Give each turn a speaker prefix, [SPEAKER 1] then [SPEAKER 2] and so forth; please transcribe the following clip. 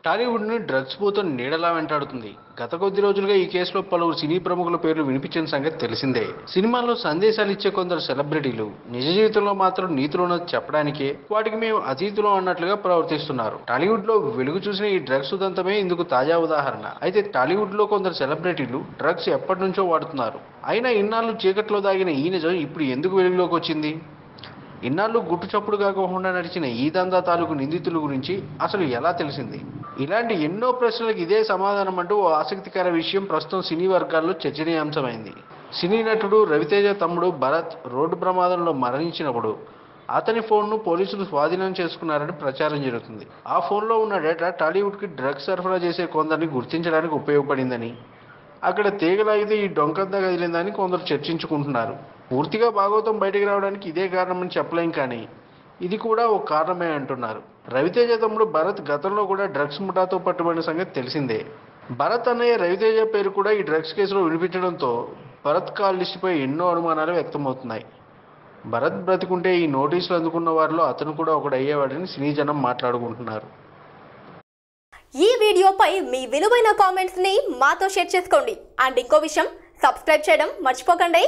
[SPEAKER 1] టాలీవుడ్ని drugs పూత నీడలా వెంటాడుతుంది. గత కొద్ది రోజులుగా ఈ కేసులో పలువురు సినీ ప్రముఖుల పేర్లు వినిపించిన సంగతి తెలిసిందే. సినిమాల్లో సందేశాలు ఇచ్చే కొందరు సెలబ్రిటీలు నిజ జీవితంలో మాత్రం నీతులున్నది చెప్పడానికే వాటికి మేము అతీతులం అన్నట్లుగా ప్రవర్తిస్తున్నారు. టాలీవుడ్లో వెలుగు చూసిన ఈ డ్రగ్స్ ఉదంతమే ఇందుకు తాజా ఉదాహరణ. అయితే టాలీవుడ్లో కొందరు సెలబ్రిటీలు డ్రగ్స్ ఎప్పటి నుంచో వాడుతున్నారు. అయినా ఇన్నాళ్ళు చీకట్లో దాగిన ఈ నిజం ఇప్పుడు ఎందుకు వెలుగులోకి వచ్చింది? ఇన్నాళ్ళు గుట్టు చప్పుడు కాకుండా నడిచిన ఈ దందా తాలూకు నిందితుల గురించి అసలు ఎలా తెలిసింది? ఇలాంటి ఎన్నో ప్రశ్నలకు ఇదే సమాధానం అంటూ ఓ ఆసక్తికర విషయం ప్రస్తుతం సినీ వర్గాల్లో చర్చనీయాంశమైంది. సినీ నటుడు రవితేజ తమ్ముడు భరత్ రోడ్డు ప్రమాదంలో మరణించినప్పుడు అతని ఫోన్ను పోలీసులు స్వాధీనం చేసుకున్నారని ప్రచారం జరుగుతుంది. ఆ ఫోన్లో ఉన్న డేటా టాలీవుడ్కి డ్రగ్స్ సరఫరా చేసే కొందరిని గుర్తించడానికి ఉపయోగపడిందని, అక్కడ తీగలాగితే ఈ డొంకంతా కదిలిందని కొందరు చర్చించుకుంటున్నారు. పూర్తిగా భాగవతం బయటకు రావడానికి ఇదే కారణమని చెప్పలేం, కానీ ఇది కూడా ఒక కారణమే అంటున్నారు. రవితేజ తమ్ముడు భరత్ గతంలో కూడా డ్రగ్స్ ముఠాతో పట్టుబడిన సంగతి తెలిసిందే. భరత్ అన్నయ్య రవితేజ పేరు కూడా ఈ డ్రగ్స్ కేసులో వినిపించడంతో భరత్ కాల్ లిస్టుపై ఎన్నో అనుమానాలు వ్యక్తమవుతున్నాయి. భరత్ బ్రతికుంటే ఈ నోటీసులు అందుకున్న వారిలో అతను కూడా ఒకడు అయ్యేవాడని సినీ జనం మాట్లాడుకుంటున్నారు.
[SPEAKER 2] ఈ వీడియోపై మీ విలువైన కామెంట్స్ ని మాతో షేర్ చేసుకోండి. అండ్ ఇంకో విషయం, సబ్స్క్రైబ్ చేయడం మర్చిపోకండి.